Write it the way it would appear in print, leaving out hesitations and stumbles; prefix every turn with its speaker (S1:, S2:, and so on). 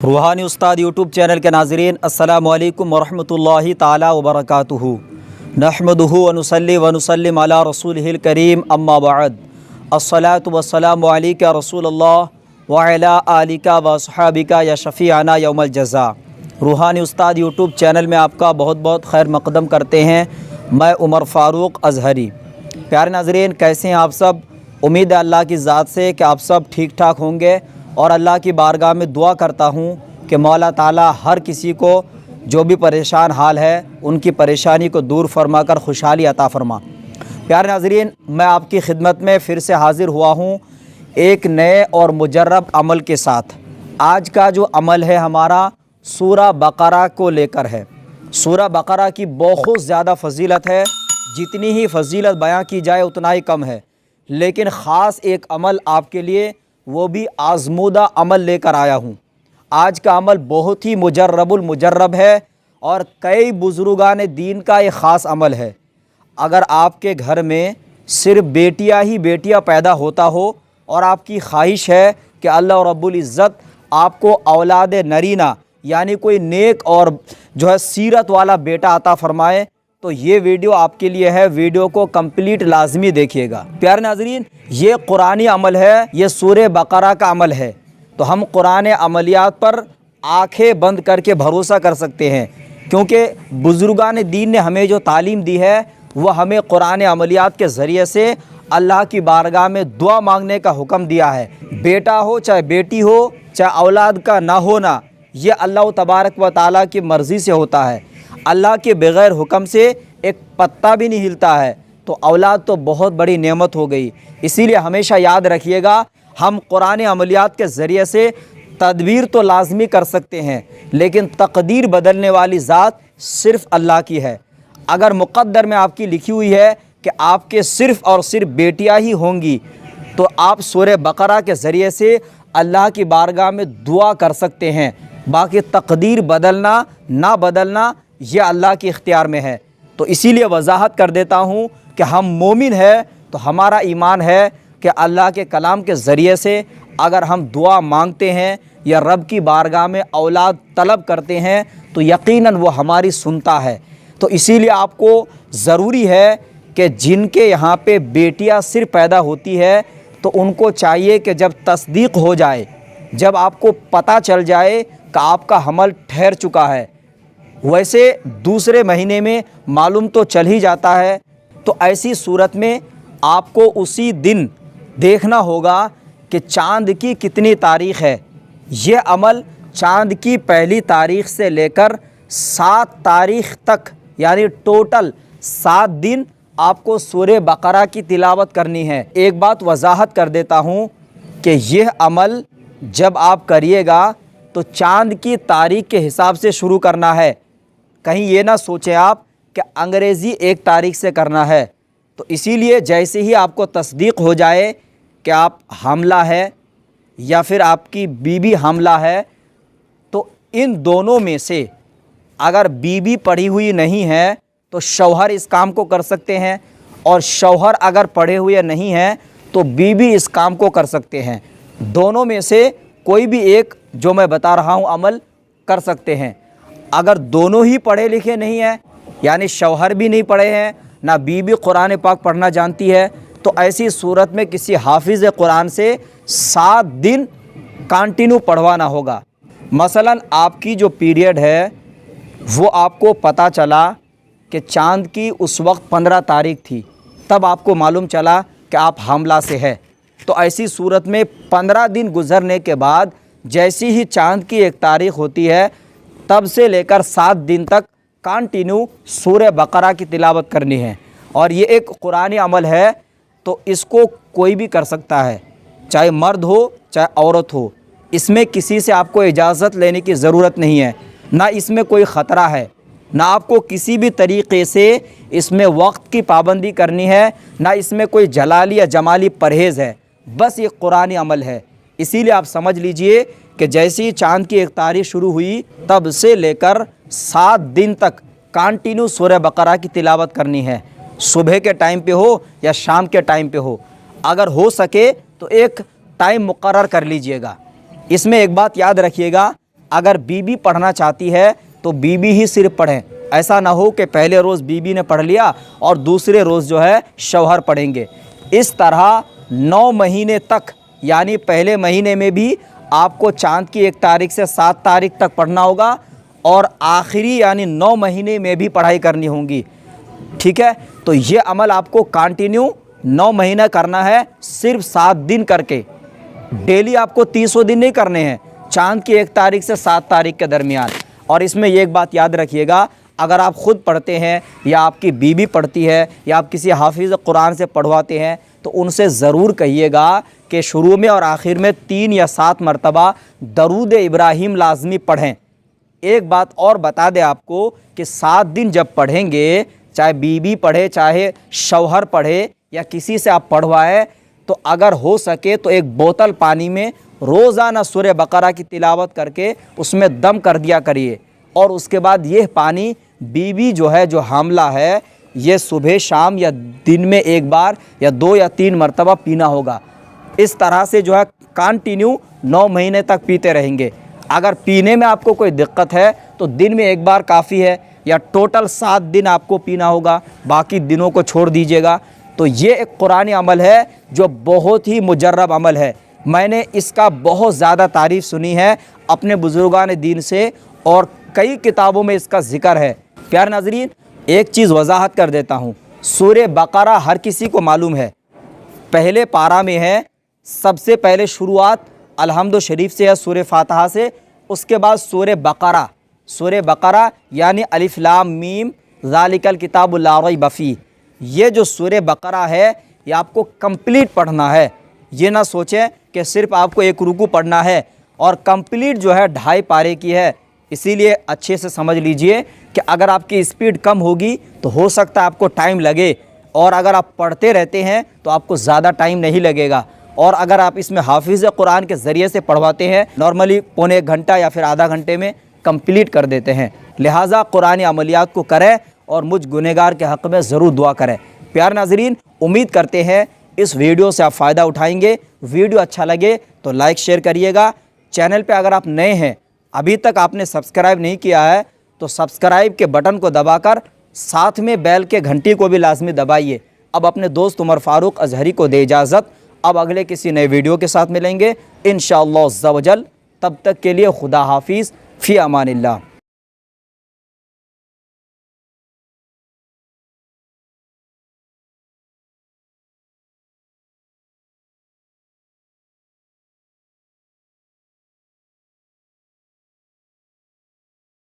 S1: रूहानी उस्ताद YouTube channel के नाज़रीन अस्सलामु अलैकुम वरहमतुल्लाहि ताला वबरकातुहू। नहमदुहु व नुसल्ली व नुसल्लिम अला रसूलिहिल करीम अम्मा बाद। अस्सलातु वस्सलामु अलैका रसूलल्लाह व अला आलिका व अस्हाबिका या शफ़ीअना यौमल जज़ा। रूहानी उस्ताद यूट्यूब चैनल में आपका बहुत बहुत खैर मक़दम करते हैं। मैं उमर फ़ारूक अज़हरी। प्यारे नाज़रीन, कैसे हैं आप सब? उम्मीद है अल्लाह की ज़ात से कि आप सब ठीक ठाक होंगे और अल्लाह की बारगाह में दुआ करता हूँ कि मौला ताला हर किसी को जो भी परेशान हाल है उनकी परेशानी को दूर फरमा कर खुशहाली अता फरमा। प्यारे नाज़रीन, मैं आपकी खिदमत में फिर से हाज़िर हुआ हूँ एक नए और मुजर्रब अमल के साथ। आज का जो अमल है हमारा सूरा बकरा को लेकर है। सूरा बकरा की बहुत ज़्यादा फ़जीलत है, जितनी ही फ़जीलत बयां की जाए उतना ही कम है। लेकिन ख़ास एक अमल आपके लिए, वो भी आज़मूदा अमल लेकर आया हूँ। आज का अमल बहुत ही मुजर्रबुल मुजर्रब है और कई बुज़ुर्गान दीन का एक ख़ास अमल है। अगर आपके घर में सिर्फ बेटियां ही बेटियां पैदा होता हो और आपकी ख्वाहिश है कि अल्लाह रब्बुल इज़्ज़त आपको औलाद नरीना यानी कोई नेक और जो है सीरत वाला बेटा अता फ़रमाए, तो ये वीडियो आपके लिए है। वीडियो को कंप्लीट लाजमी देखिएगा। प्यारे नाज़रीन, ये कुरानी अमल है, ये सूरे बकरा का अमल है। तो हम कुरान अमलियात पर आंखें बंद करके भरोसा कर सकते हैं, क्योंकि बुज़ुर्गान दीन ने हमें जो तालीम दी है वह हमें कुरान अमलियात के ज़रिए से अल्लाह की बारगाह में दुआ मांगने का हुक्म दिया है। बेटा हो चाहे बेटी हो, चाहे औलाद का ना होना, ये अल्लाह तबारक व ताला की मर्ज़ी से होता है। अल्लाह के बग़ैर हुक्म से एक पत्ता भी नहीं हिलता है, तो औलाद तो बहुत बड़ी नेमत हो गई। इसीलिए हमेशा याद रखिएगा, हम कुरान अमलियात के ज़रिए से तदबीर तो लाजमी कर सकते हैं, लेकिन तकदीर बदलने वाली ज़ात सिर्फ़ अल्लाह की है। अगर मुक़द्दर में आपकी लिखी हुई है कि आपके सिर्फ़ और सिर्फ बेटियां ही होंगी, तो आप सूरे बकरा के ज़रिए से अल्लाह की बारगाह में दुआ कर सकते हैं। बाकी तकदीर बदलना ना बदलना ये अल्लाह के इख्तियार में है। तो इसीलिए वजाहत कर देता हूँ कि हम मोमिन है तो हमारा ईमान है कि अल्लाह के कलाम के ज़रिए से अगर हम दुआ मांगते हैं या रब की बारगाह में औलाद तलब करते हैं तो यकीनन वो हमारी सुनता है। तो इसीलिए आपको ज़रूरी है कि जिनके यहाँ पे बेटियाँ सिर्फ पैदा होती है, तो उनको चाहिए कि जब तस्दीक हो जाए, जब आपको पता चल जाए कि आपका हमल ठहर चुका है, वैसे दूसरे महीने में मालूम तो चल ही जाता है, तो ऐसी सूरत में आपको उसी दिन देखना होगा कि चाँद की कितनी तारीख़ है। ये अमल चाँद की पहली तारीख़ से लेकर 7 तारीख़ तक, यानी टोटल 7 दिन आपको सूरे बकरा की तिलावत करनी है। एक बात वजाहत कर देता हूँ कि यह अमल जब आप करिएगा तो चाँद की तारीख़ के हिसाब से शुरू करना है। कहीं ये ना सोचें आप कि अंग्रेज़ी 1 तारीख़ से करना है। तो इसीलिए जैसे ही आपको तस्दीक हो जाए कि आप हामला है या फिर आपकी बीबी हामला है, तो इन दोनों में से अगर बीबी पढ़ी हुई नहीं है तो शौहर इस काम को कर सकते हैं, और शौहर अगर पढ़े हुए नहीं हैं तो बीबी इस काम को कर सकते हैं। दोनों में से कोई भी एक जो मैं बता रहा हूँ अमल कर सकते हैं। अगर दोनों ही पढ़े लिखे नहीं हैं, यानी शौहर भी नहीं पढ़े हैं, ना बीबी कुरान पाक पढ़ना जानती है, तो ऐसी सूरत में किसी हाफिज़ कुरान से 7 दिन कंटिन्यू पढ़वाना होगा। मसलन आपकी जो पीरियड है वो आपको पता चला कि चाँद की उस वक्त 15 तारीख़ थी, तब आपको मालूम चला कि आप हामला से है, तो ऐसी सूरत में 15 दिन गुज़रने के बाद जैसी ही चाँद की 1 तारीख़ होती है, तब से लेकर 7 दिन तक कंटिन्यू सूरे बकरा की तिलावत करनी है। और ये एक कुरानी अमल है, तो इसको कोई भी कर सकता है, चाहे मर्द हो चाहे औरत हो। इसमें किसी से आपको इजाज़त लेने की ज़रूरत नहीं है, ना इसमें कोई ख़तरा है, ना आपको किसी भी तरीक़े से इसमें वक्त की पाबंदी करनी है, ना इसमें कोई जलाली या जमाली परहेज़ है। बस ये कुरानी अमल है। इसीलिए आप समझ लीजिए कि जैसे ही चाँद की 1 तारीख़ शुरू हुई, तब से लेकर 7 दिन तक कंटिन्यू सूरह बकरा की तिलावत करनी है। सुबह के टाइम पे हो या शाम के टाइम पे हो, अगर हो सके तो एक टाइम मुकर्रर कर लीजिएगा। इसमें एक बात याद रखिएगा اگر بیوی پڑھنا چاہتی ہے تو بیوی ہی صرف پڑھیں، ایسا نہ ہو کہ پہلے روز بیوی نے پڑھ لیا اور دوسرے روز جو ہے شوہر پڑھیں گے۔ اس طرح 9 مہینے تک، یعنی پہلے مہینے میں بھی آپ کو چاند کی 1 تاریخ سے 7 تاریخ تک پڑھنا ہوگا، اور آخری یعنی 9 مہینے میں بھی پڑھائی کرنی ہوں گی، ٹھیک ہے؟ تو یہ عمل آپ کو کنٹینیو 9 مہینہ کرنا ہے، صرف 7 دن کر کے۔ ڈیلی آپ کو 300 دن نہیں کرنے ہیں، چاند کی 1 تاریخ سے 7 تاریخ کے درمیان۔ اور اس میں یہ ایک بات یاد رکھیے گا، اگر آپ خود پڑھتے ہیں یا آپ کی بیوی پڑھتی ہے یا آپ کسی حافظ قرآن سے پڑھواتے ہیں تو ان سے ضرور کہیے گا کہ شروع میں اور آخر میں 3 یا 7 مرتبہ درود ابراہیم لازمی پڑھیں۔ ایک بات اور بتا دیں آپ کو کہ 7 دن جب پڑھیں گے، چاہے بیوی پڑھے چاہے شوہر پڑھے یا کسی سے آپ پڑھوائیں، تو اگر ہو سکے تو 1 بوتل پانی میں روزانہ سورہ بقرہ کی تلاوت کر کے اس میں دم کر دیا کریے، اور اس کے بعد یہ پانی بیوی جو ہے جو حاملہ ہے یہ صبح شام یا دن میں 1 بار یا 2 یا 3 مرتبہ پینا ہوگا۔ اس طرح سے جو ہے کنٹینیو 9 مہینے تک پیتے رہیں گے۔ اگر پینے میں آپ کو کوئی دقت ہے تو دن میں 1 بار کافی ہے، یا ٹوٹل 7 دن آپ کو پینا ہوگا، باقی دنوں کو چھوڑ دیجیے گا۔ تو یہ ایک قرآنی عمل ہے جو بہت ہی مجرب عمل ہے، میں نے اس کا بہت زیادہ تعریف سنی ہے اپنے بزرگان دین سے، اور کئی کتابوں میں اس کا ذکر ہے۔ پیارے ناظرین، ایک چیز وضاحت کر دیتا ہوں، سورہ بقرہ ہر کسی کو معلوم ہے، پہلے پارہ میں ہے، سب سے پہلے شروعات الحمد شریف سے ہے، سورہ فاتحہ سے، اس کے بعد سورہ بقرہ یعنی الف لام میم ذالک الکتاب لا ریب فیہ۔ یہ جو سورہ بقرہ ہے یہ آپ کو کمپلیٹ پڑھنا ہے، یہ نہ سوچیں کہ صرف آپ کو 1 رکوع پڑھنا ہے، اور کمپلیٹ جو ہے 2.5 پارے کی ہے۔ اسی لیے اچھے سے سمجھ لیجئے کہ اگر آپ کی اسپیڈ کم ہوگی تو ہو سکتا ہے آپ کو ٹائم لگے، اور اگر آپ پڑھتے رہتے ہیں تو آپ کو زیادہ ٹائم نہیں لگے گا۔ اور اگر آپ اس میں حافظ قرآن کے ذریعے سے پڑھواتے ہیں، نارملی پونے 1 گھنٹہ یا پھر آدھا گھنٹے میں کمپلیٹ کر دیتے ہیں۔ لہٰذا قرآنی عملیات کو کریں اور مجھ گنہگار کے حق میں ضرور دعا کریں۔ پیارے ناظرین، امید کرتے ہیں اس ویڈیو سے آپ فائدہ اٹھائیں گے۔ ویڈیو اچھا لگے تو لائک شیئر کریے گا۔ چینل پہ اگر آپ نئے ہیں، ابھی تک آپ نے سبسکرائب نہیں کیا ہے تو سبسکرائب کے بٹن کو دبا کر ساتھ میں بیل کے گھنٹی کو بھی لازمی دبائیے۔ اب اپنے دوست عمر فاروق اظہری کو دے اجازت، اب اگلے کسی نئے ویڈیو کے ساتھ ملیں گے انشاءاللہ عز و جل۔ تب تک کے لیے خدا حافظ، فی امان اللہ۔